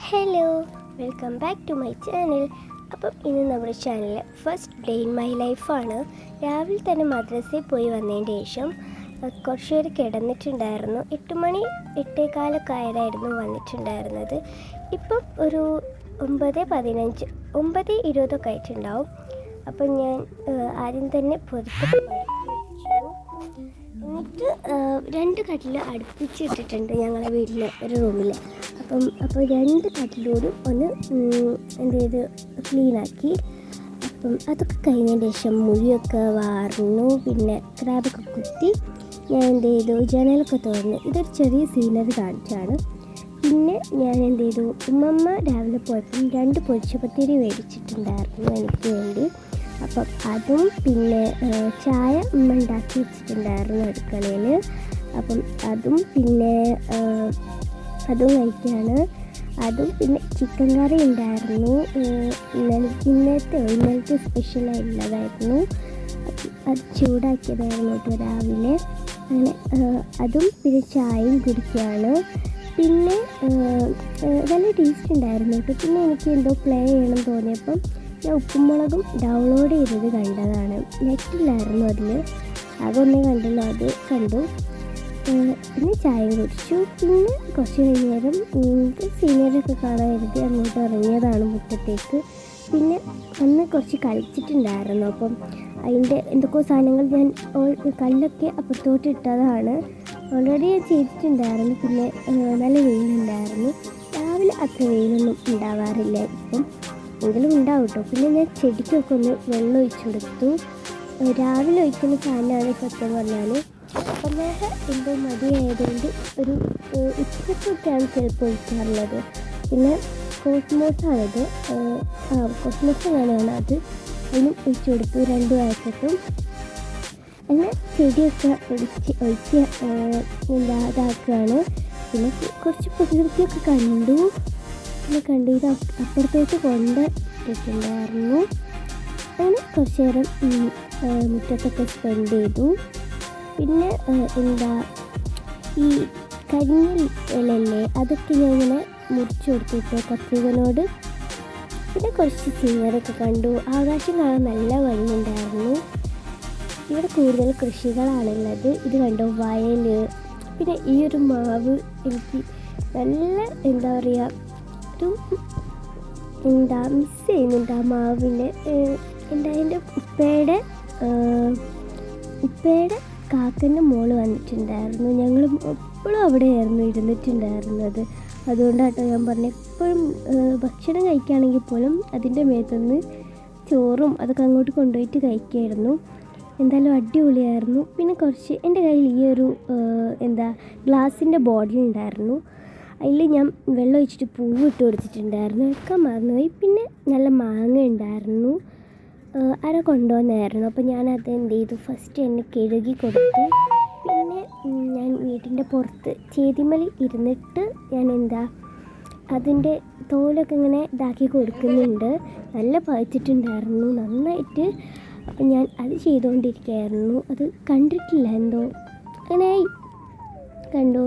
Hello, welcome back to my channel. അപ്പം ഇന്ന് നമ്മുടെ ചാനലിൽ ഫസ്റ്റ് ഡേ ഇൻ മൈ ലൈഫാണ്. രാവിലെ തന്നെ മദ്രസയിൽ പോയി വന്നതിന് ശേഷം കുറച്ച് പേര് കിടന്നിട്ടുണ്ടായിരുന്നു. 8 മണി 8:15 ആയിരുന്നു വന്നിട്ടുണ്ടായിരുന്നത്. ഇപ്പം ഒരു 9:15 9:20 ആയിട്ടുണ്ടാവും. അപ്പം ഞാൻ ആദ്യം തന്നെ പുറത്ത് എന്നിട്ട് 2 കട്ടിൽ അടുപ്പിച്ചിട്ടിട്ടുണ്ട് ഞങ്ങളുടെ വീട്ടിലെ ഒരു റൂമിൽ. അപ്പോൾ 2 കട്ടിലോടും ഒന്ന് എന്ത് ചെയ്ത് ക്ലീനാക്കി. അപ്പം അതൊക്കെ കഴിഞ്ഞതിന് ശേഷം മുടിയൊക്കെ വാർന്നു, പിന്നെ ക്രാബൊക്കെ കുത്തി ഞാൻ എന്ത് ചെയ്തു, ജനലൊക്കെ തുറന്ന് ഇതൊരു ചെറിയ സീനറി കാണിച്ചാണ്. പിന്നെ ഞാൻ എന്ത് ചെയ്തു, ഉമ്മമ്മ രാവിലെ പോയപ്പം 2 പൊരിച്ചപ്പത്തിരി മേടിച്ചിട്ടുണ്ടായിരുന്നു എനിക്ക് വേണ്ടി. അപ്പം അതും പിന്നെ ചായ ഉമ്മ ഉണ്ടാക്കി വെച്ചിട്ടുണ്ടായിരുന്നു അടുക്കളയിൽ. അപ്പം അതും പിന്നെ അതും കഴിക്കുകയാണ്. അതും പിന്നെ ചിക്കൻ കറി ഉണ്ടായിരുന്നു, ഇന്നലത്തെ സ്പെഷ്യലായിട്ടുള്ളതായിരുന്നു. അത് ചൂടാക്കിയതായിരുന്നു കേട്ടോ രാവിലെ. അങ്ങനെ അതും പിന്നെ ചായയും കുടിക്കുകയാണ്. പിന്നെ നല്ല ടേസ്റ്റ് ഉണ്ടായിരുന്നു കേട്ടോ. പിന്നെ എനിക്ക് എന്തോ പ്ലേ ചെയ്യണം തോന്നിയപ്പം ഞാൻ ഉപ്പുമുളകും ഡൗൺലോഡ് ചെയ്തത് കണ്ടതാണ്. നെറ്റിലായിരുന്നു അതിൽ, അതൊന്നേ കണ്ടുള്ളൂ, അത് കണ്ടു. പിന്നെ ചായയും കുടിച്ചു. പിന്നെ കുറച്ച് നേരം സീനിയറൊക്കെ കാണാൻ കരുതി അങ്ങോട്ട് ഇറങ്ങിയതാണ് മുറ്റത്തേക്ക്. പിന്നെ അന്ന് കുറച്ച് കളിച്ചിട്ടുണ്ടായിരുന്നു. അപ്പം അതിൻ്റെ എന്തൊക്കെയോ സാധനങ്ങൾ ഞാൻ കല്ലൊക്കെ അപ്പുറത്തോട്ട് ഇട്ടതാണ്. ഓൾറെഡി ഞാൻ ചെയ്തിട്ടുണ്ടായിരുന്നു. പിന്നെ നല്ല വെയിലുണ്ടായിരുന്നു. രാവിലെ അത്ര വെയിലൊന്നും ഉണ്ടാവാറില്ല ഇപ്പം, എങ്കിലും ഉണ്ടാവും കേട്ടോ. പിന്നെ ഞാൻ ചെടിക്കൊക്കെ ഒന്ന് വെള്ളം ഒഴിച്ചു കൊടുത്തു. രാവിലെ ഒഴിക്കുന്ന സാധനമാണ് സത്യം പറഞ്ഞാൽ. അപ്പം ഞാൻ എന്തോ മടിയായതുകൊണ്ട് ഒരു ഉച്ചക്കൊക്കെയാണ് ചിലപ്പോൾ ഒഴിക്കാറുള്ളത്. പിന്നെ കോസ്മോസാണിത്, കോസ്മോസ് വേണമാണ് അത്, അതിനും ഒഴിച്ചു കൊടുത്തു 2 വയസ്സത്തും. അങ്ങനെ ചെടിയൊക്കെ ഒഴിച്ച് ഇതാക്കുകയാണ്. പിന്നെ കുറച്ച് പ്രകൃതിയൊക്കെ കണ്ടു. ഇത് അപ്പുറത്തോട്ട് കൊണ്ടിട്ടുണ്ടായിരുന്നു. അങ്ങനെ കുറച്ച് നേരം മുറ്റത്തൊക്കെ സ്പെൻഡ് ചെയ്തു. പിന്നെ ഈ കരിഞ്ഞ ഇലല്ലേ, അതൊക്കെ ഞാൻ ഇങ്ങനെ മുറിച്ച് കൊടുത്തിട്ട് കത്രികനോട്. പിന്നെ കുറച്ച് സീനറൊക്കെ കണ്ടു. ആകാശം കാണാൻ നല്ല ഭംഗിയുണ്ടായിരുന്നു. ഇവിടെ കൂടുതൽ കൃഷികളാണുള്ളത്. ഇത് കണ്ടോ, വയൽ. പിന്നെ ഈ ഒരു മാവ് എനിക്ക് നല്ല എന്താ പറയുക, മിസ് ചെയ്യുന്നുണ്ട് ആ മാവിൻ്റെ. എൻ്റെ ഉപ്പയുടെ കാക്കൻ്റെ മോള് വന്നിട്ടുണ്ടായിരുന്നു. ഞങ്ങൾ എപ്പോഴും അവിടെയായിരുന്നു ഇരുന്നിട്ടുണ്ടായിരുന്നത്. അതുകൊണ്ടാട്ടോ ഞാൻ പറഞ്ഞത്, എപ്പോഴും ഭക്ഷണം കഴിക്കുകയാണെങ്കിൽ പോലും അതിൻ്റെ മേത്തുനിന്ന് ചോറും അതൊക്കെ അങ്ങോട്ട് കൊണ്ടുപോയിട്ട് കഴിക്കുമായിരുന്നു. എന്തായാലും അടിപൊളിയായിരുന്നു. പിന്നെ കുറച്ച് എൻ്റെ കയ്യിൽ ഈ ഒരു ഗ്ലാസിൻ്റെ ബോട്ടിൽ ഉണ്ടായിരുന്നു. അതിൽ ഞാൻ വെള്ളം ഒഴിച്ചിട്ട് പൂവിട്ട് കൊടുത്തിട്ടുണ്ടായിരുന്നു, ഒക്കെ മറന്നുപോയി. പിന്നെ നല്ല മാങ്ങ ഉണ്ടായിരുന്നു, ആരോ കൊണ്ടുവന്നായിരുന്നു. അപ്പോൾ ഞാനത് എന്ത് ചെയ്തു, ഫസ്റ്റ് എന്നെ കഴുകി കൊടുത്തു. പിന്നെ ഞാൻ വീട്ടിൻ്റെ പുറത്ത് ചേതിമലി ഇരുന്നിട്ട് ഞാൻ അതിൻ്റെ തോലൊക്കെ ഇങ്ങനെ ഇതാക്കി കൊടുക്കുന്നുണ്ട്. നല്ല പഴുത്തിട്ടുണ്ടായിരുന്നു നന്നായിട്ട്. അപ്പം ഞാൻ അത് ചെയ്തുകൊണ്ടിരിക്കുകയായിരുന്നു. അത് കണ്ടിട്ടില്ല, എന്തോ അങ്ങനെ കണ്ടു.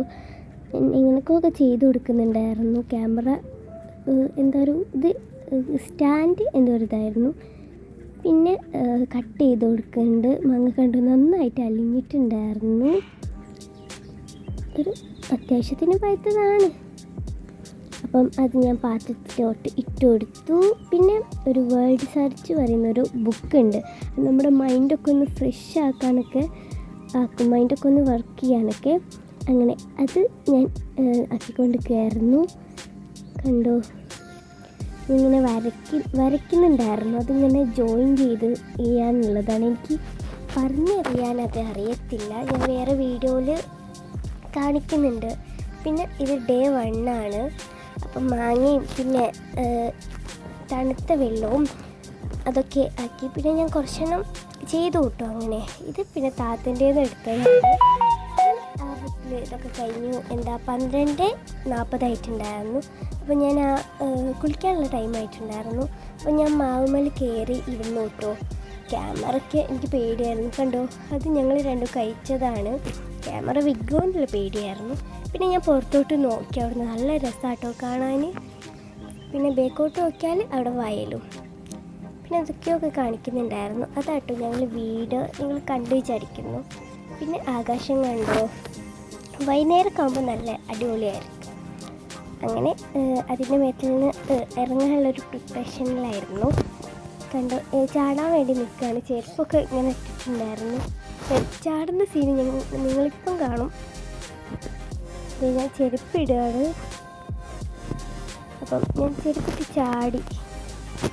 ഇങ്ങനെയൊക്കെ ചെയ്ത് കൊടുക്കുന്നുണ്ടായിരുന്നു. ക്യാമറ സ്റ്റാൻഡ് എന്തോ ഒരു ഇതായിരുന്നു. പിന്നെ കട്ട് ചെയ്ത് കൊടുക്കുന്നുണ്ട്. മാങ്ങ കണ്ടു നന്നായിട്ട് അലിഞ്ഞിട്ടുണ്ടായിരുന്നു. ഒരു അത്യാവശ്യത്തിന് പഴുത്തതാണ്. അപ്പം അത് ഞാൻ പാത്രത്തിലോട്ട് ഇട്ട് കൊടുത്തു. പിന്നെ ഒരു വേൾഡ് സെർച്ച് പറയുന്നൊരു ബുക്കുണ്ട്. നമ്മുടെ മൈൻഡൊക്കെ ഒന്ന് ഫ്രഷ് ആക്കാനൊക്കെ മൈൻഡൊക്കെ ഒന്ന് വർക്ക് ചെയ്യാനൊക്കെ. അങ്ങനെ അത് ഞാൻ ആക്കിക്കൊണ്ടിരിക്കുകയായിരുന്നു. കണ്ടോ, ഇങ്ങനെ വരയ്ക്കുന്നുണ്ടായിരുന്നു. അതിങ്ങനെ ജോയിൻ ചെയ്യാനുള്ളതാണ്. എനിക്ക് പറഞ്ഞറിയാൻ അത് അറിയത്തില്ല. ഞാൻ വേറെ വീഡിയോയിൽ കാണിക്കുന്നുണ്ട്. പിന്നെ ഇത് ഡേ 1 ആണ്. അപ്പം മാങ്ങയും പിന്നെ തണുത്ത വെള്ളവും അതൊക്കെ ആക്കി. പിന്നെ ഞാൻ കുറച്ചെണ്ണം ചെയ്തു കേട്ടോ. അങ്ങനെ ഇത് പിന്നെ താത്തൻ്റേന്ന് എടുത്തതാണ്. ഇതൊക്കെ കഴിഞ്ഞു. 12:40 ആയിട്ടുണ്ടായിരുന്നു. അപ്പോൾ ഞാൻ കുളിക്കാനുള്ള ടൈം ആയിട്ടുണ്ടായിരുന്നു. അപ്പോൾ ഞാൻ മാവുമേൽ കയറി ഇരുന്നു കേട്ടോ. ക്യാമറയ്ക്ക് എനിക്ക് പേടിയായിരുന്നു. കണ്ടോ, അത് ഞങ്ങൾ 2 കഴിച്ചതാണ്. ക്യാമറ വിഗ്ഗോന്നുള്ള പേടിയായിരുന്നു. പിന്നെ ഞാൻ പുറത്തോട്ട് നോക്കി. അവിടുന്ന് നല്ല രസമാട്ടോ കാണാൻ. പിന്നെ ബേക്കോട്ട് നോക്കിയാൽ അവിടെ വയലും, പിന്നെ എന്തൊക്കെയൊക്കെ കാണിക്കുന്നുണ്ടായിരുന്നു. അതാട്ടോ ഞങ്ങൾ വീട് നിങ്ങൾ കണ്ടു വിചാരിക്കുന്നു. പിന്നെ ആകാശം കണ്ടോ, വൈകുന്നേരമൊക്കെ ആകുമ്പോൾ നല്ല അടിപൊളിയായിരിക്കും. അങ്ങനെ അതിൻ്റെ മേത്തിൽ നിന്ന് ഇറങ്ങാനുള്ളൊരു പ്രിപ്പറേഷനിലായിരുന്നു. കണ്ടോ, ചാടാൻ വേണ്ടി നിൽക്കുകയാണ്. ചെരുപ്പൊക്കെ ഇങ്ങനെ ഇട്ടിട്ടുണ്ടായിരുന്നു. ചാടുന്ന സീന് നിങ്ങളിപ്പം കാണും. ഞാൻ ചെരുപ്പിടുകയാണ്. അപ്പം ഞാൻ ചെരുപ്പിട്ട് ചാടി.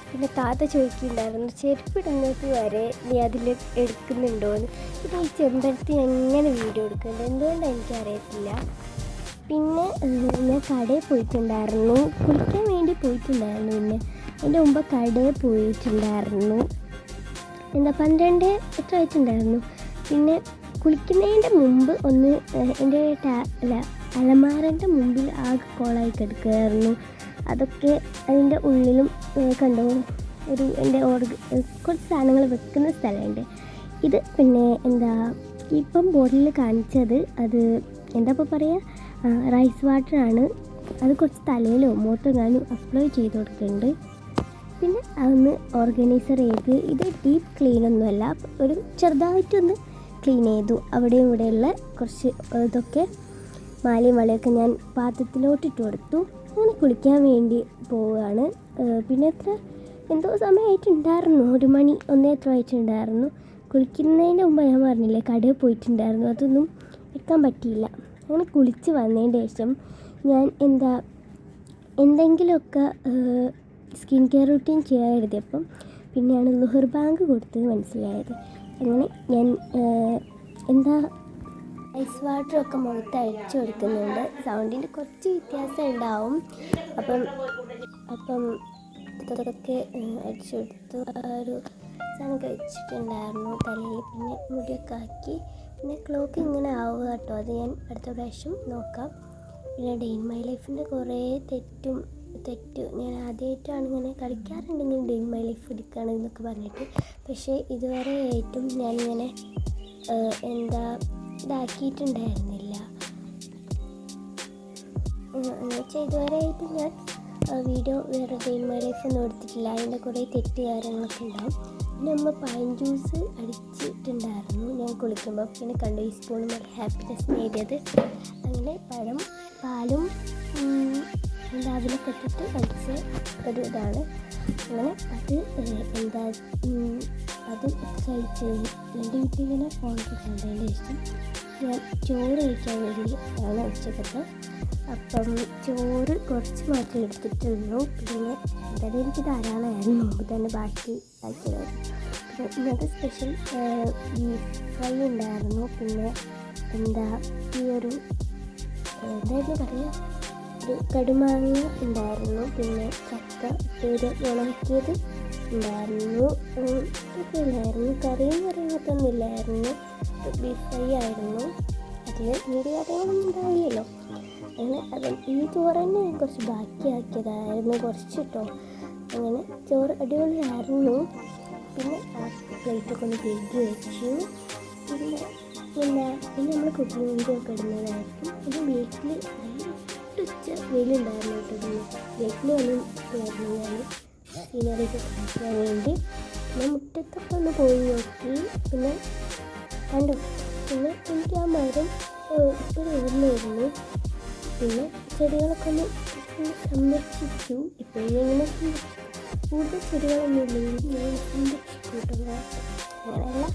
പിന്നെ താത്ത ചോദിക്കുന്നുണ്ടായിരുന്നു ചെരുപ്പിടുന്നത് വരെ നീ അതിൽ എടുക്കുന്നുണ്ടോയെന്ന്. പിന്നെ ഈ ചെമ്പരത്തി എങ്ങനെ വീഡിയോ എടുക്കുന്നുണ്ട് എന്തുകൊണ്ടാണ് എനിക്കറിയത്തില്ല. പിന്നെ ഞാൻ കടയിൽ പോയിട്ടുണ്ടായിരുന്നു, കുളിക്കാൻ വേണ്ടി പോയിട്ടുണ്ടായിരുന്നു. പിന്നെ അതിൻ്റെ മുമ്പ് കടയിൽ പോയിട്ടുണ്ടായിരുന്നു. 12 എത്ര ആയിട്ടുണ്ടായിരുന്നു. പിന്നെ കുളിക്കുന്നതിൻ്റെ മുമ്പ് ഒന്ന് എൻ്റെ അലമാരൻ്റെ മുമ്പിൽ ആകെ കോളായി കിടക്കുകയായിരുന്നു. അതൊക്കെ അതിൻ്റെ ഉള്ളിലും കണ്ടോ, ഒരു എൻ്റെ കുറച്ച് സാധനങ്ങൾ വെക്കുന്ന സ്ഥലമുണ്ട്. ഇത് പിന്നെ ഇപ്പം ബോട്ടിൽ കാണിച്ചത് അത് ഇപ്പോൾ പറയുക, റൈസ് വാട്ടറാണ്. അത് കുറച്ച് തലയിലോ മുഖത്തെങ്ങാനും അപ്ലൈ ചെയ്ത് കൊടുക്കുന്നുണ്ട്. പിന്നെ അതൊന്ന് ഓർഗനൈസർ ചെയ്ത്, ഇത് ഡീപ്പ് ക്ലീനൊന്നുമല്ല, ഒരു ചെറുതായിട്ടൊന്ന് ക്ലീൻ ചെയ്തു. അവിടെയും ഇവിടെയുള്ള കുറച്ച് ഇതൊക്കെ മാലയും വളയൊക്കെ ഞാൻ പാത്രത്തിലോട്ടിട്ട് കൊടുത്തു. അങ്ങനെ കുളിക്കാൻ വേണ്ടി പോവുകയാണ്. പിന്നെ എന്തോ സമയമായിട്ടുണ്ടായിരുന്നു, 1 മണി 1 എത്ര ആയിട്ടുണ്ടായിരുന്നു. കുളിക്കുന്നതിൻ്റെ മുമ്പ് ഞാൻ പറഞ്ഞില്ലേ കടയിൽ പോയിട്ടുണ്ടായിരുന്നു, അതൊന്നും എടുക്കാൻ പറ്റിയില്ല. അങ്ങനെ കുളിച്ച് വന്നതിൻ്റെ ശേഷം ഞാൻ എന്തെങ്കിലുമൊക്കെ സ്കിൻ കെയർ റൂട്ടീൻ ചെയ്യാൻ എഴുതിയപ്പം പിന്നെയാണ് ലുഹർ ബാങ്ക് കൊടുത്തത് മനസ്സിലായത്. അങ്ങനെ ഞാൻ ഐസ് വാട്ടറൊക്കെ മുഖത്ത് അഴിച്ചു കൊടുക്കുന്നുണ്ട്. സൗണ്ടിൻ്റെ കുറച്ച് വ്യത്യാസം ഉണ്ടാവും. അപ്പം ഇതൊക്കെ അടിച്ചു കൊടുത്തു. ഒരു സാധനം കഴിച്ചിട്ടുണ്ടായിരുന്നു തലയിൽ. പിന്നെ മുടിയൊക്കെ ആക്കി. പിന്നെ ക്ലോക്ക് ഇങ്ങനെ ആവുക കേട്ടോ, അത് ഞാൻ അടുത്ത പ്രാവശ്യം നോക്കാം. പിന്നെ ഡേ ഇൻ മൈ ലൈഫിൻ്റെ കുറേ തെറ്റ് ഞാൻ ആദ്യമായിട്ടാണ് ഇങ്ങനെ കളിക്കാറുണ്ടെങ്കിൽ ഡേ ഇൻ മൈ ലൈഫ് എടുക്കുകയാണെന്നൊക്കെ പറഞ്ഞിട്ട്. പക്ഷേ ഇതുവരെ ആയിട്ടും ഞാനിങ്ങനെ ഇതാക്കിയിട്ടുണ്ടായിരുന്നില്ല. എന്നുവെച്ചാൽ ഇതുവരെ ആയിട്ടും ഞാൻ വീഡിയോ വേറെ ഡേ ഇൻ മൈ ലൈഫ് ഒന്നും എടുത്തിട്ടില്ല. അതിൻ്റെ കുറേ തെറ്റ് കാര്യങ്ങളൊക്കെ ഉണ്ടാവും. പിന്നെ നമ്മൾ പൈൻ ജ്യൂസ് അടിച്ചിട്ടുണ്ടായിരുന്നു ഞാൻ കുളിക്കുമ്പോൾ. പിന്നെ കണ്ടു ഈ സ്പൂണും ഒരു ഹാപ്പിനെസ് നേടിയത്. അങ്ങനെ പാലും അതിലൊക്കെ ഇട്ടിട്ട് അടിച്ച ഒരു ഇതാണ്. അങ്ങനെ അത് കഴിച്ച് എൻ്റെ വീട്ടിലിങ്ങനെ ഫോണൊക്കെ കണ്ടതിൻ്റെ ശേഷം ഞാൻ ചോറ് കഴിക്കാൻ വേണ്ടി ആണ് ഉച്ചക്കത്തെ. അപ്പം ചോറ് കുറച്ച് മാത്രമേ എടുത്തിട്ടുള്ളൂ. പിന്നെ എന്തായാലും എനിക്ക് ധാരാളമായിരുന്നു, മുമ്പ് തന്നെ ബാക്കി ആക്കിയതായിരുന്നു. പിന്നെ ഇന്നത്തെ സ്പെഷ്യൽ ബീഫ് ഫ്രൈ ഉണ്ടായിരുന്നു. പിന്നെ ഈ ഒരു എന്തായിരുന്നു പറയുക, ഒരു കടുമാങ്ങ ഉണ്ടായിരുന്നു. പിന്നെ ചക്ക ഉണക്കിയത് ഉണ്ടായിരുന്നു. ഇതൊക്കെ ഇല്ലായിരുന്നു. കറിയും കറിയൊന്നും ഇല്ലായിരുന്നു. ബീഫ് ഫ്രൈ ആയിരുന്നു. അതിൽ വീഡിയോ കാര്യങ്ങളൊന്നും ഉണ്ടാവില്ലല്ലോ. അങ്ങനെ ഈ ചോറ് തന്നെ ഞാൻ കുറച്ച് ബാക്കിയാക്കിയതായിരുന്നു, കുറച്ചിട്ടോ. അങ്ങനെ ചോറ് അടിപൊളിയായിരുന്നു. പിന്നെ ആ പ്ലേറ്റൊക്കെ ഒന്ന് കഴുകി വെച്ചു. പിന്നെ നമ്മൾ കുക്കിംഗ് വീഡിയോ ഒക്കെ ഇടുന്നതായിരിക്കും. പിന്നെ വീട്ടിൽ ഉച്ച വെയിലുണ്ടായിരുന്നു കേട്ടോ. വീട്ടിൽ വന്നിട്ടുണ്ടായിരുന്നു ഞാൻ സീനറിയൊക്കെ കാണിക്കാൻ വേണ്ടി. പിന്നെ മുറ്റത്തൊക്കെ ഒന്ന് പോയി നോക്കി. പിന്നെ കണ്ടു. പിന്നെ എനിക്ക് ആ മരം ഇപ്പോൾ ഓർമ്മയായിരുന്നു. പിന്നെ ചെടികളൊക്കെ ഒന്ന് സംരക്ഷിച്ചു. ഇപ്പോഴും ഇങ്ങനെ കൂടുതൽ ചെടികളൊന്നും ഇല്ലെങ്കിൽ ഞാൻ സംരക്ഷിച്ചു കേട്ടോ. അങ്ങനെയല്ല.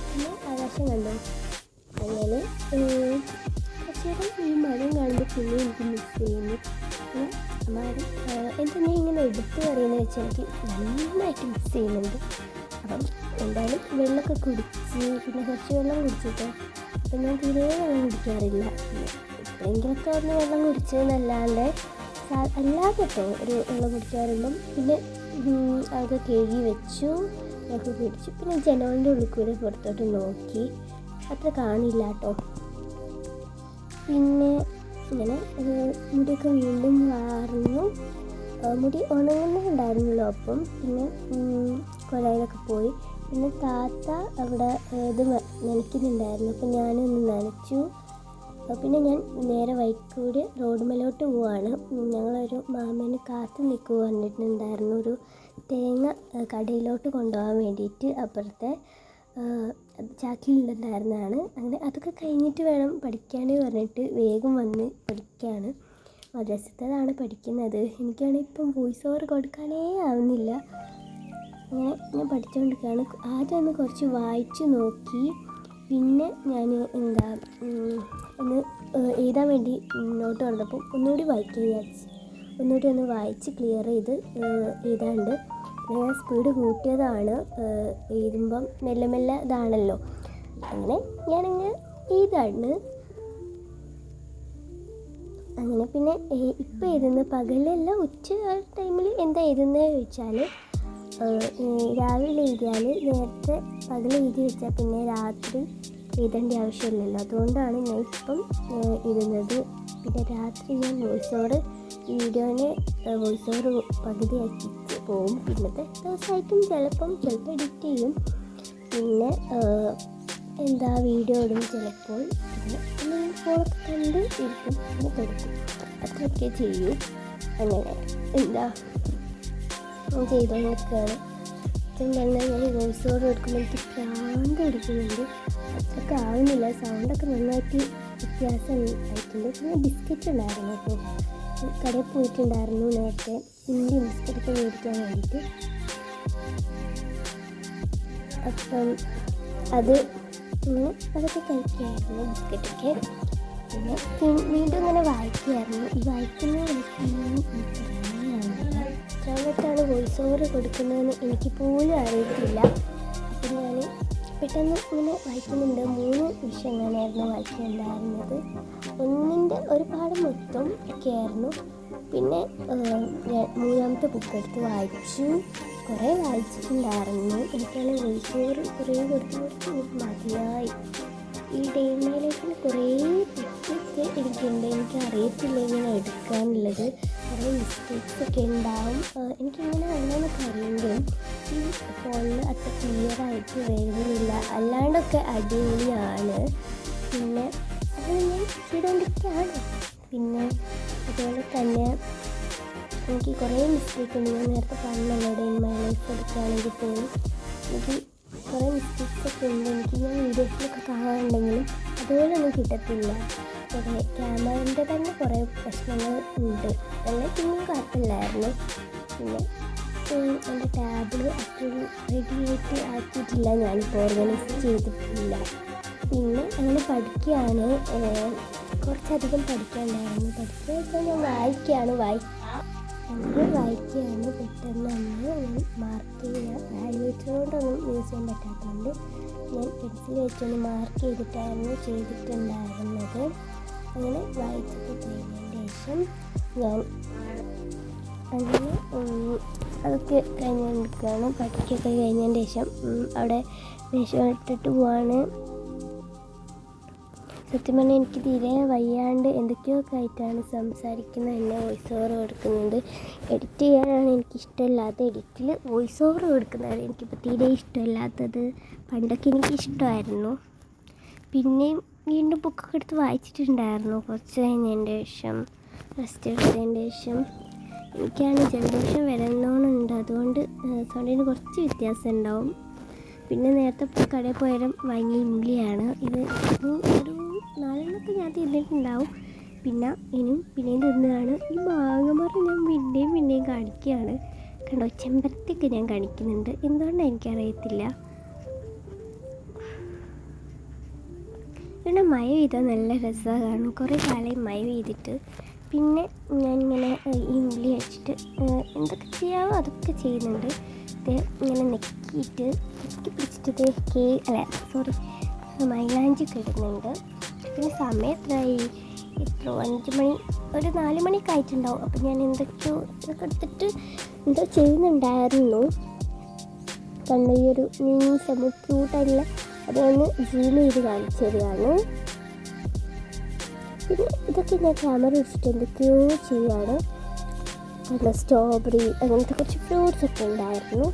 പിന്നെ ആകാശം കണ്ടു. അങ്ങനെ കുറച്ചേരം ഈ മരം കാണുമ്പോൾ പിന്നെ എനിക്ക് മിസ് ചെയ്യുന്നു. മരം ഞാൻ ഇങ്ങനെ എടുത്ത് പറയുന്നത് വെച്ചാൽ എനിക്ക് നന്നായിട്ട് മിസ് ചെയ്യുന്നുണ്ട്. അപ്പം എന്തായാലും വെള്ളമൊക്കെ കുടിച്ച്, പിന്നെ കുറച്ച് വെള്ളം കുടിച്ചിട്ടോ. അപ്പം ഞാൻ തീരെ വെള്ളം കുടിക്കാറില്ല. എപ്പോഴെങ്കിലൊക്കെ ഒന്ന് വെള്ളം കുടിച്ചതെന്നല്ലാണ്ട് അല്ലാതെ കേട്ടോ ഒരു വെള്ളം കുടിക്കാറുമ്പം. പിന്നെ അതൊക്കെ കഴുകി വെച്ചു, ഒക്കെ കുടിച്ചു. പിന്നെ ജനലിൻ്റെ ഉള്ളിൽ കൂടെ പുറത്തോട്ട് നോക്കി, അത്ര കാണില്ല കേട്ടോ. പിന്നെ ഇങ്ങനെ മുടിയൊക്കെ വീണ്ടും വാർന്നു. മുടി ഉണങ്ങുന്നുണ്ടായിരുന്നല്ലോ. അപ്പം പിന്നെ കൊലയിലൊക്കെ പോയി. പിന്നെ താത്ത അവിടെ ഇത് നനയ്ക്കുന്നുണ്ടായിരുന്നു. അപ്പം ഞാനൊന്ന് നനച്ചു. പിന്നെ ഞാൻ നേരെ വൈക്കൂര് റോഡുമേലോട്ട് പോവാണ്. ഞങ്ങളൊരു മാമന് കാത്തു നിൽക്കുക കണ്ടിട്ടുണ്ടായിരുന്നു, ഒരു തേങ്ങ കടയിലോട്ട് കൊണ്ടുപോകാൻ വേണ്ടിയിട്ട് അപ്പുറത്തെ ചാക്കിലുണ്ടായിരുന്നതാണ്. അങ്ങനെ അതൊക്കെ കഴിഞ്ഞിട്ട് വേണം പഠിക്കാൻ പറഞ്ഞിട്ട് വേഗം വന്ന് പഠിക്കുകയാണ്. മദ്രസത്തതാണ് പഠിക്കുന്നത്. എനിക്കാണെങ്കിൽ ഇപ്പം വോയിസ് ഓവർ കൊടുക്കാനേ ആവുന്നില്ല. അങ്ങനെ ഞാൻ പഠിച്ചുകൊണ്ടിരിക്കുകയാണ്. ആദ്യം ഒന്ന് കുറച്ച് വായിച്ച് നോക്കി, പിന്നെ ഞാൻ ഒന്ന് എഴുതാൻ വേണ്ടി നോട്ട് വന്നപ്പോൾ ഒന്നുകൂടി വായിക്കുക വിചാരിച്ച് ഒന്നുകൂടി ഒന്ന് വായിച്ച് ക്ലിയർ ചെയ്ത് എഴുതാണ്ട് ഞാൻ സ്പീഡ് കൂട്ടിയതാണ്. എഴുതുമ്പം മെല്ലെ മെല്ലെ ഇതാണല്ലോ, അങ്ങനെ ഞാനിങ്ങനെ എഴുതാണ്. അങ്ങനെ പിന്നെ ഇപ്പം എഴുതുന്നത് പകലല്ല, ഉച്ച ടൈമിൽ എന്താ എഴുതുന്നത് ചോദിച്ചാൽ രാവിലെ എഴുതിയാൽ നേരത്തെ പകൽ എഴുതി വെച്ചാൽ പിന്നെ രാത്രി എഴുതേണ്ട ആവശ്യമില്ലല്ലോ, അതുകൊണ്ടാണ് ഞാൻ ഇപ്പം എഴുതുന്നത്. പിന്നെ രാത്രി ഞാൻ വോയിസ് ഓവർ വീഡിയോനെ വോയിസ് ഓവർ പകുതിയാക്കിയിട്ട് പോകും. പിന്നത്തെ ദിവസമായിട്ടും ചിലപ്പം എഡിറ്റ് ചെയ്യും, പിന്നെ വീഡിയോ ഇടും ചിലപ്പോൾ. പിന്നെ ഫോണൊക്കെ കണ്ട് ഇരിക്കും, പിന്നെ കൊടുക്കും, അത്രയൊക്കെ ചെയ്യും. അങ്ങനെ ചെയ്തുകൊണ്ടിരിക്കുകയാണ്. ഞാൻ വോയിസ് ഓവർ കൊടുക്കുമ്പോൾ എനിക്ക് ഭ്രാന്ത് പിടിക്കുന്നുണ്ട്. അത്രയൊക്കെ ആവുന്നില്ല, സൗണ്ടൊക്കെ നന്നായിട്ട് വ്യത്യാസം ആയിട്ടുണ്ട്. പിന്നെ ബിസ്ക്കറ്റ് ഉണ്ടായിരുന്നു അപ്പോൾ കടയിൽ പോയിട്ടുണ്ടായിരുന്നു നേരത്തെ, ഇന്ത്യൻ ബിസ്ക്കറ്റൊക്കെ മേടിക്കാൻ വേണ്ടിയിട്ട്. അപ്പം അതൊക്കെ കഴിക്കുമായിരുന്നു ബിസ്ക്കറ്റൊക്കെ. പിന്നെ വീണ്ടും ഇങ്ങനെ വായിക്കുമായിരുന്നു. ഈ വായിക്കുന്ന എത്രാമത്താണ് വോയിസ് ഓവർ കൊടുക്കുന്നതെന്ന് എനിക്ക് പോലും അറിയത്തില്ല. അപ്പം ഞാൻ പെട്ടെന്ന് ഇങ്ങനെ വായിക്കുന്നുണ്ട്. 3 വിഷയങ്ങളായിരുന്നു വായിക്കുന്നുണ്ടായിരുന്നത്. ഒന്നിൻ്റെ ഒരു പാഠം മൊത്തം ഒക്കെ ആയിരുന്നു. പിന്നെ 3ാമത്തെ ബുക്ക് എടുത്ത് വായിച്ചു, കുറേ വായിച്ചിട്ടുണ്ടായിരുന്നു. എനിക്കാണെങ്കിൽ വോയിസ് ഓവർ കുറേ കൊടുത്ത് മതിയായി. ഈ ഡേ ഇൻ മൈ ലൈഫിൽ കുറേ ടിപ്പൊക്കെ എനിക്കുണ്ട്, എനിക്ക് അറിയത്തില്ല ഇങ്ങനെ എടുക്കാനുള്ളത്. കുറേ മിസ്റ്റേക്സ് ഒക്കെ ഉണ്ടാവും. എനിക്കിങ്ങനെ വന്നതെന്നൊക്കെ അറിയെങ്കിലും ഈ ഫോണിൽ അത്ര ക്ലിയറായിട്ട് വരുന്നില്ല, അല്ലാണ്ടൊക്കെ അടിപൊളിയാണ്. പിന്നെ അത് ഞാൻ ചെയ്തുകൊണ്ടിരിക്കുകയാണ്. പിന്നെ അതുപോലെ തന്നെ എനിക്ക് കുറേ മിസ്റ്റേക്ക് ഉണ്ട്. ഞാൻ നേരത്തെ പറഞ്ഞല്ലോ ഡേ ഇൻ മൈ ലൈഫ് എടുക്കുകയാണെങ്കിൽ പോലും എനിക്ക് കുറേ മിസ്റ്റേക്സൊക്കെ ഉണ്ട്. എനിക്ക് ഞാൻ വീഡിയോസിലൊക്കെ കാണാറുണ്ടെങ്കിലും അതുപോലെ ഒന്നും കിട്ടത്തില്ല. കുറേ ക്യാമറൻ്റെ തന്നെ കുറേ പ്രശ്നങ്ങൾ ഉണ്ട്. എല്ലാം പിന്നെയും കുഴപ്പമില്ലായിരുന്നു. പിന്നെ എൻ്റെ ടാബിൽ അത്രയൊരു റെഡിയായിട്ട് ആക്കിയിട്ടില്ല, ഞാനിപ്പോൾ ഓർഗനൈസ് ചെയ്തിട്ടില്ല. പിന്നെ അങ്ങനെ പഠിക്കുകയാണ്. കുറച്ചധികം പഠിക്കാനുണ്ടായിരുന്നു. പഠിക്കുക വെച്ചാൽ ഞാൻ വായിക്കുകയാണ് പെട്ടെന്ന് ഞാൻ മാർക്ക് ചെയ്യുക. ഹൈലൈറ്റർ കൊണ്ടൊന്നും യൂസ് ചെയ്യാൻ പറ്റാത്തതുകൊണ്ട് ഞാൻ പെൻസിൽ വെച്ചൊന്ന് മാർക്ക് ചെയ്തിട്ടായിരുന്നു ചെയ്തിട്ടുണ്ടായിരുന്നത്. അങ്ങനെ വായിച്ചൊക്കെ കഴിഞ്ഞതിന് ശേഷം ഞാൻ അങ്ങനെ അതൊക്കെ കഴിഞ്ഞിരിക്കുകയാണ്. പഠിക്കൊക്കെ കഴിഞ്ഞതിന് ശേഷം അവിടെ മേശയിട്ടിട്ട് പോവാണ്. സത്യം പറഞ്ഞാൽ എനിക്ക് തീരെ വയ്യാണ്ട് എന്തൊക്കെയൊക്കെ ആയിട്ടാണ് സംസാരിക്കുന്നത്, എന്നെ വോയിസ് ഓവർ കൊടുക്കുന്നുണ്ട്. എഡിറ്റ് ചെയ്യാനാണ് എനിക്കിഷ്ടമില്ലാത്തത്. എഡിറ്റിൽ വോയിസ് ഓവർ കൊടുക്കുന്നതാണ് എനിക്കിപ്പോൾ തീരെ ഇഷ്ടമില്ലാത്തത്. പണ്ടൊക്കെ എനിക്കിഷ്ടമായിരുന്നു. പിന്നെയും വീണ്ടും ബുക്കൊക്കെ എടുത്ത് വായിച്ചിട്ടുണ്ടായിരുന്നു കുറച്ച് കഴിഞ്ഞതിൻ്റെ ശേഷം, റെസ്റ്റ് എടുത്തതിൻ്റെ ശേഷം. എനിക്കാണ് ജലദോഷം വരുന്നോണുണ്ട്, അതുകൊണ്ട് സൗണ്ടിന് കുറച്ച് വ്യത്യാസം ഉണ്ടാവും. പിന്നെ നേരത്തെ കടയിൽ പോയാലും വാങ്ങിയ ഇംഗ്ലിയാണ്. ഇത് ഒരു 4 ഞാൻ തിന്നിട്ടുണ്ടാവും. പിന്നെയും തിന്നുകയാണ്. ഈ മാങ്ങമരം ഞാൻ പിന്നെയും കാണിക്കുകയാണ്. കണ്ടോ, ചെമ്പരത്തിയൊക്കെ ഞാൻ കാണിക്കുന്നുണ്ട്, എന്തുകൊണ്ടാണ് എനിക്കറിയത്തില്ല. പിന്നെ മഴ പെയ്താൽ നല്ല രസമാണ്. കുറേ കാലമായി മഴ പെയ്തിട്ട്. പിന്നെ ഞാനിങ്ങനെ ഇംഗ്ലി വെച്ചിട്ട് എന്തൊക്കെ ചെയ്യാമോ അതൊക്കെ ചെയ്യുന്നുണ്ട്. ഇത് ഇങ്ങനെ നെക്കി പിടിച്ചിട്ട് മൈലാഞ്ചി ഇടുന്നുണ്ട്. പിന്നെ സമയം എത്രയായി? 5 മണി, ഒരു 4 മണിയൊക്കെ ആയിട്ടുണ്ടാവും. അപ്പം ഞാൻ എന്തൊക്കെയോ ഇതൊക്കെ എടുത്തിട്ട് എന്തോ ചെയ്യുന്നുണ്ടായിരുന്നു. കണ്ട ഈ ഒരു മിനി ക്യൂട്ടായിട്ടുള്ള അതൊന്ന് സൂം ചെയ്ത് കാണിച്ചു തരികയാണ്. പിന്നെ ഇതൊക്കെ ഞാൻ ക്യാമറ വെച്ചിട്ട് എന്തൊക്കെയോ ചെയ്യാണ്. പിന്നെ സ്ട്രോബെറി അങ്ങനത്തെ കുറച്ച് ഫ്രൂട്ട്സൊക്കെ ഉണ്ടായിരുന്നു.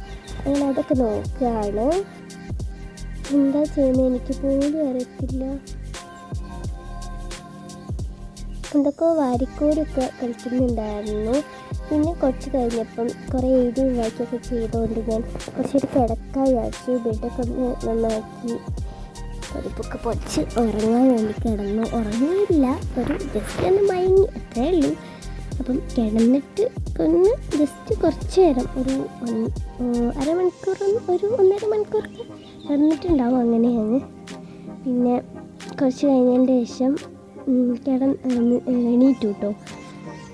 അങ്ങനെ അതൊക്കെ നോക്കുകയാണ്. എന്താ ചെയ്യുന്നത് എനിക്ക് പോലും അറിയത്തില്ല. എന്തൊക്കെ വാരിക്കോരൊക്കെ കളിക്കുന്നുണ്ടായിരുന്നു. പിന്നെ കുറച്ച് കഴിഞ്ഞപ്പം കുറേ എഴുതി വായിക്കുകയൊക്കെ ചെയ്തുകൊണ്ട് ഞാൻ കുറച്ചൊരു കിടക്കാൻ വിചാരിച്ചു. ബെഡൊക്കെ ഒന്ന് നന്നാക്കി പൊടിപ്പൊക്കെ പൊടിച്ച് ഉറങ്ങാൻ വേണ്ടി കിടന്നു. ഉറങ്ങിയില്ല, ഒരു ജസ്റ്റ് ഒന്ന് മയങ്ങി, അത്രേ ഉള്ളൂ. അപ്പം കിടന്നിട്ട് ഒന്ന് ജസ്റ്റ് കുറച്ച് നേരം ഒരു അരമണിക്കൂർ, ഒരു 1.5 മണിക്കൂറൊക്കെ കിടന്നിട്ടുണ്ടാവും അങ്ങനെയാണ്. പിന്നെ കുറച്ച് കഴിഞ്ഞതിൻ്റെ ശേഷം എണീറ്റു കേട്ടോ.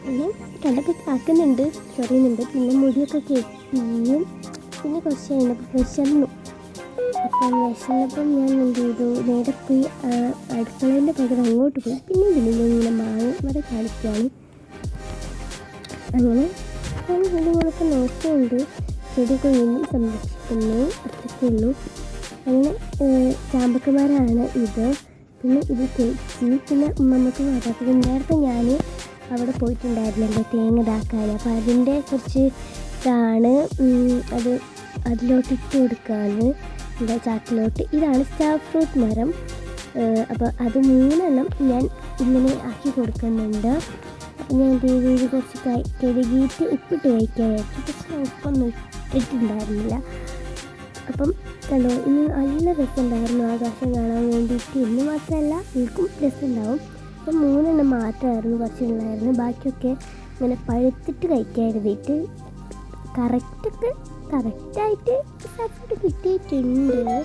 പിന്നെ കണ്ടൊക്കെ ആക്കുന്നുണ്ട്, ചൊറിയുന്നുണ്ട്. പിന്നെ മുടിയൊക്കെ കെട്ടിയും പിന്നെ കുറച്ച് കഴിഞ്ഞപ്പോൾ വിശന്നു. അപ്പം വിശന്നപ്പം ഞാൻ എന്ത് ചെയ്തു, നേരെ പോയി അടുക്കളേൻ്റെ പകരം അങ്ങോട്ട് പോയി. പിന്നെ ഇങ്ങനെ മാങ്ങ വരെ കാണിക്കുകയാണ്. അങ്ങനെ ഞാൻ ചെടികളൊക്കെ നോക്കുന്നുണ്ട്, ചെടിയൊക്കെ വീണ്ടും സംരക്ഷിക്കുന്നു, അത്രയ്ക്കുള്ളൂ. അങ്ങനെ ചാമ്പക്കന്മാരാണ് ഇത്. പിന്നെ ഇത് ചേച്ചി, പിന്നെ നമുക്ക് പറയാം. നേരത്തെ ഞാൻ അവിടെ പോയിട്ടുണ്ടായിരുന്നല്ലോ തേങ്ങ ഇതാക്കാൻ. അപ്പോൾ അതിൻ്റെ കുറച്ച് ഇതാണ്, അത് അതിലോട്ട് ഇട്ട് കൊടുക്കുകയാണ്, എന്താ ചാക്കിലോട്ട്. ഇതാണ് സ്റ്റാർ ഫ്രൂട്ട് മരം. അപ്പോൾ അത് 3 ഞാൻ ഇങ്ങനെ ആക്കി കൊടുക്കുന്നുണ്ട്. അപ്പം ഞാൻ ഇത് കുറച്ച് കഴുകിയിട്ട് ഉപ്പിട്ട് കഴിക്കാൻ വിചാരിച്ചു. പക്ഷേ ഉപ്പൊന്നും ഇട്ടിട്ടുണ്ടായിരുന്നില്ല. അപ്പം കണ്ടോ, ഇന്ന് നല്ല രസമുണ്ടായിരുന്നു ആകാശം കാണാൻ വേണ്ടിയിട്ട്. ഇന്ന് മാത്രമല്ല, എനിക്കും രസമുണ്ടാവും. അപ്പം 3 മാത്രമായിരുന്നു കുറച്ചുണ്ടായിരുന്നു. ബാക്കിയൊക്കെ ഇങ്ങനെ പഴുത്തിട്ട് കഴിക്കാൻ എഴുതിയിട്ട് കറക്റ്റായിട്ട് സാഫ്റ്റ് കിട്ടിയിട്ടുണ്ട്.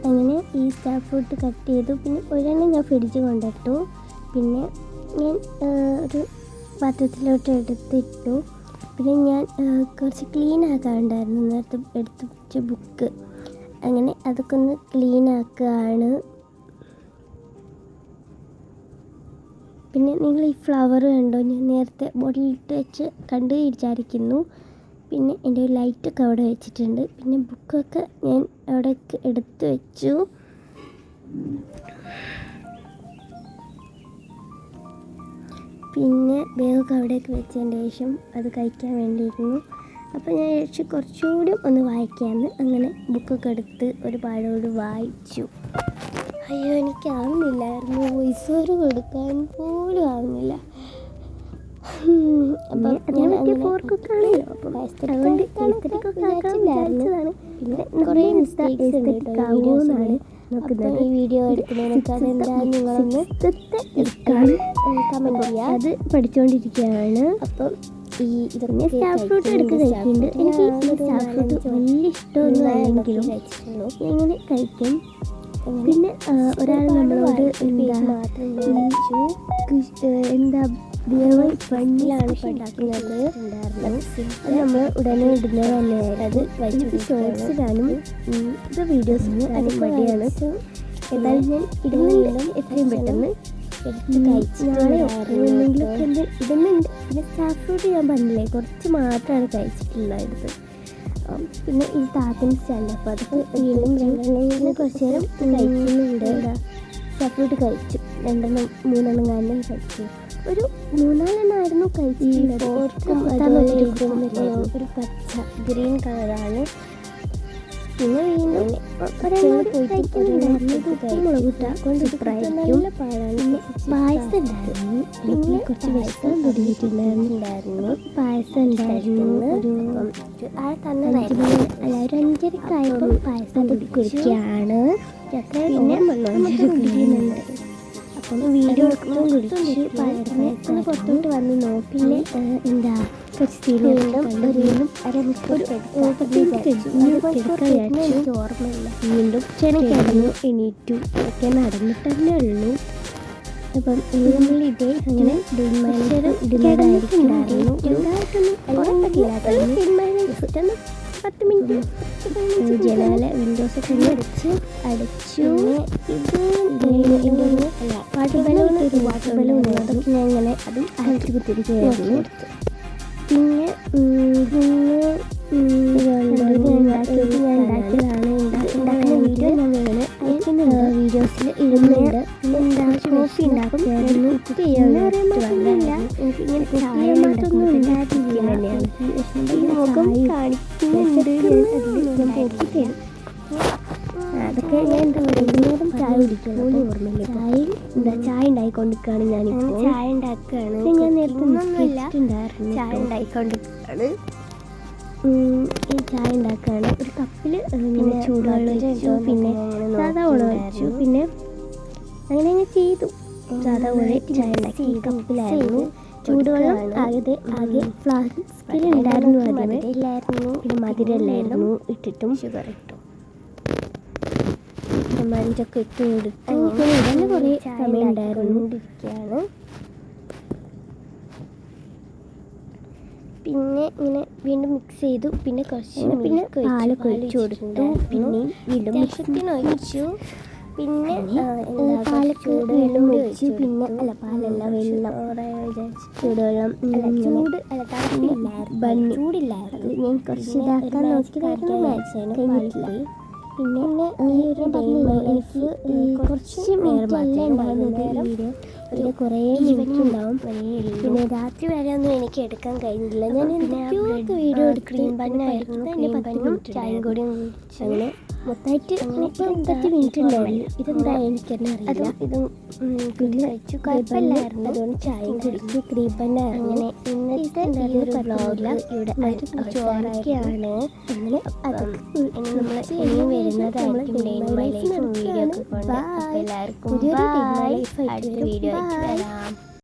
അങ്ങനെ ഈ സ്റ്റാർ ഫ്രൂട്ട് കട്ട് ചെയ്തു. പിന്നെ ഒരെണ്ണം ഞാൻ ഫ്രിഡ്ജ് കൊണ്ടിട്ടു. പിന്നെ ഞാൻ ഒരു പാത്രത്തിലോട്ട് എടുത്തിട്ടു. പിന്നെ ഞാൻ കുറച്ച് ക്ലീൻ ആക്കാനുണ്ടായിരുന്നു, നേരത്തെ എടുത്ത് വെച്ച ബുക്ക്. അങ്ങനെ അതൊക്കെ ഒന്ന് ക്ലീൻ ആക്കുകയാണ്. പിന്നെ നിങ്ങൾ ഈ ഫ്ലവർ കണ്ടോ, ഞാൻ നേരത്തെ ബോട്ടിലിട്ട് വെച്ച് കണ്ടു വിചാരിക്കുന്നു. പിന്നെ എൻ്റെ ഒരു ലൈറ്റൊക്കെ അവിടെ വെച്ചിട്ടുണ്ട്. പിന്നെ ബുക്കൊക്കെ ഞാൻ അവിടെ എടുത്ത് വെച്ചു. പിന്നെ ബാഗൊക്കെ അവിടെയൊക്കെ വെച്ചതിന് ശേഷം അത് കഴിക്കാൻ വേണ്ടിയിരുന്നു. അപ്പോൾ ഞാൻ വിചാരിച്ചു കുറച്ചുകൂടി ഒന്ന് വായിക്കാമെന്ന്. അങ്ങനെ ബുക്കൊക്കെ എടുത്ത് ഒരുപാടോട് വായിച്ചു. അയ്യോ, എനിക്കാവുന്നില്ലായിരുന്നു, വോയിസ് ഓവർ കൊടുക്കാൻ പോലും ആവുന്നില്ല. അപ്പം ഞാൻ ഫോർക്കൊക്കെയാണല്ലോ, അപ്പോൾ അതുകൊണ്ട് ടേസ്റ്റൊക്കെ ആക്കാമെന്നാണ്. പിന്നെ കുറേ മിസ്റ്റേക്സ് ഉണ്ട് കേട്ടോ വീഡിയോസിലാണ് നോക്കുന്നത്. ഈ വീഡിയോ എടുക്കുന്നതിനൊക്കെ അതെന്താണെന്ന് നിങ്ങളൊന്ന് കമൻറ്റ് ചെയ്യുക. അത് പഠിച്ചുകൊണ്ടിരിക്കുകയാണ്. അപ്പം ഇതൊക്കെ സ്റ്റാർ ഫ്രൂട്ട് എടുത്ത് കഴിക്കുന്നുണ്ട്. എനിക്ക് ഈ സ്റ്റാർ ഫ്രൂട്ട് വലിയ ഇഷ്ടമൊന്നും ആണെങ്കിലും ഇങ്ങനെ കഴിക്കും. പിന്നെ ഒരാൾ നമ്മളോട് എന്താ DIY ഫണ്ടിലാണ് ഉണ്ടാക്കുന്നത്, അത് നമ്മൾ ഉടനെ ഇടുന്നത് തന്നെയായിരുന്നു. അത് എനിക്ക് ഷോർട്സിടാനും ഇത് വീഡിയോസിന് അത് മടിയാണ്. എന്തായാലും ഞാൻ ഇടുന്നില്ല, എത്രയും പെട്ടെന്ന് എടുത്ത് കഴിച്ച് നാളെ എന്തെങ്കിലുമൊക്കെ ഇടുന്നുണ്ട്. പിന്നെ സ്റ്റാർ ഫ്രൂട്ട് ഞാൻ പറഞ്ഞില്ലേ, കുറച്ച് മാത്രമാണ് കഴിച്ചിട്ടുള്ളത്. പിന്നെ ഈ താത്തിന് സ്റ്റാൻഡ്, അപ്പോൾ അതൊക്കെ വീണ്ടും 2 കുറച്ച് നേരം കഴിക്കുന്നുണ്ട്. സ്റ്റാർ ഫ്രൂട്ട് കഴിച്ചു, 2-3 കാരണം കഴിച്ചു. ഒരു 4 ആയിരുന്നു കഴിച്ചിട്ടുള്ളത്. ഒരു പച്ച ഗ്രീൻ കളറാണ്. പിന്നെ വീണ്ടും പായസം ഉണ്ടായിരുന്നു. പിന്നെ കുറച്ച് വിഷം തുടങ്ങിയിട്ടുണ്ടായിരുന്നു. പായസം ഉണ്ടായിരുന്നു. ഒരു 5:30 പായസം കുടിക്കുകയാണ്. പിന്നെ കുടിക്കുന്നുണ്ട്. അപ്പം വീഡിയോ എടുക്കുമ്പോൾ കുടിച്ച് പായസം പുറത്തോട്ട് വന്ന് നോക്കി. പിന്നെ എന്താ കുറച്ച് വീണ്ടും ഓർമ്മയില്ല. വീണ്ടും കിടന്നു എണീറ്റു ഒക്കെ നടന്നിട്ട് തന്നെ ഉള്ളൂ. അപ്പം നമ്മൾ ഇതേ അങ്ങനെ ഇടുന്നതായിട്ടുണ്ടായിരുന്നു. 10 മിനിറ്റ് ജനാല വിൻഡോസൊക്കെ അടച്ചു. ഇത് വാട്ടർ ബലൂൺ അതൊക്കെ ഞാൻ ഇങ്ങനെ അതും അടിച്ചു കുത്തിരിക്കുകയായിരുന്നു. പിന്നെ ഉണ്ടാക്കുന്ന വീഡിയോ ഞാൻ വേണം അയക്കുന്നുണ്ട്, വീഡിയോസിൽ ഇടുന്നുണ്ട്. പിന്നെ എന്താ കോഫി ഉണ്ടാക്കും, കുക്ക് ചെയ്യാൻ എനിക്കിങ്ങനെ ചായ മാത്രമൊന്നും ഉണ്ടാക്കില്ല തന്നെയാണ്. മുഖം കാണിക്കുന്നുണ്ട്, ഞാൻ പൊക്കി തരും. അതൊക്കെ ഞാൻ എന്താ പറയുക ചായ കുടിക്കണം. ഓർമ്മയില്ല ചായ ഉണ്ടായിക്കൊണ്ടിരിക്കുകയാണ്. ഞാനിപ്പോൾ ചായ ഉണ്ടാക്കുകയാണ്. ഞാൻ നേരത്തെ ഉണ്ടായിരുന്നു ചായ ഉണ്ടായിക്കൊണ്ടിരിക്കുകയാണ്. ഈ ചായ ഉണ്ടാക്കുകയാണ്. ഒരു കപ്പിൽ ഇങ്ങനെ ചൂടുവെള്ളം വെച്ചു, പിന്നെ സാധാ വെള്ളം വെച്ചു, പിന്നെ അങ്ങനെ ചെയ്തു. സാധാ പോലെ ചായ ഉണ്ടാക്കി. ഈ കപ്പിലായിരുന്നു ചൂടുവെള്ളം. ആകെ ഫ്ലാസ്കിലുണ്ടായിരുന്നു. മധുരമില്ലായിരുന്നു, പിന്നെ മധുരമില്ലായിരുന്നു. ഇട്ടിട്ടും ഷുഗർ ഇട്ടു, മഞ്ചൊക്കെ ഇട്ട് കൊടുത്തു. പിന്നെ ഇതന്നെ കുറേ സമയം ഉണ്ടായിരുന്നുകൊണ്ടിരിക്കുകയാണ്. പിന്നെ ഇങ്ങനെ വീണ്ടും മിക്സ് ചെയ്തു. പിന്നെ പിന്നെ പാലൊക്കെ ഒഴിച്ചു കൊടുത്തു. പിന്നെ വീണ്ടും മിക്സിന് ഒഴിച്ചു. പിന്നെ പാലൊക്കെ വീണ്ടും ഒഴിച്ചു. പിന്നെ പാലല്ല, വെള്ളം, ചൂടുവെള്ളം, ചൂടില്ലായിരുന്നു. ഞാൻ കുറച്ച് ഇതാക്കാൻ നോക്കിയതായിരുന്നു, കഴിഞ്ഞിട്ടില്ല. പിന്നെ ഈ ഒരു ലൈഫ് കുറച്ച് മിനിറ്റല്ലേ ഉണ്ടായിരുന്നത് വീഡിയോ. അതിൽ കുറേ മിനിറ്റ് ഉണ്ടാവും. പിന്നെ രാത്രി വരെ ഒന്നും എനിക്ക് എടുക്കാൻ കഴിഞ്ഞില്ല. ഞാൻ എന്തൊക്കെയോ വീഡിയോ ക്രീം ബന്നായിരുന്നു. ക്രീം ബന്നും ചായയും കൂടിയും കുടിച്ചു. അങ്ങനെ മൊത്തമായിട്ട് 30 മിനിറ്റ് ഉണ്ടായിരുന്നു. ഇതെന്താ എനിക്കെന്നെ അറിയില്ല. ഇതും കഴിച്ചു, കുഴപ്പമില്ലായിരുന്നു. അതുകൊണ്ട് ചായയും കുടിച്ചു. ക്രീം ബന്നായിരുന്നു. അങ്ങനെ ഇന്നത്തെ ഒരു വ്ളോഗ് ഇവിടെ ചോറൊക്കെയാണ്. അങ്ങനെ അതൊക്കെ നമ്മൾ ഇനിയും വരുന്നതായിരിക്കും. വീഡിയോ ഒക്കെ കൊണ്ട്. എല്ലാവർക്കും അടുത്ത വീഡിയോ ആയിട്ട് വരാം.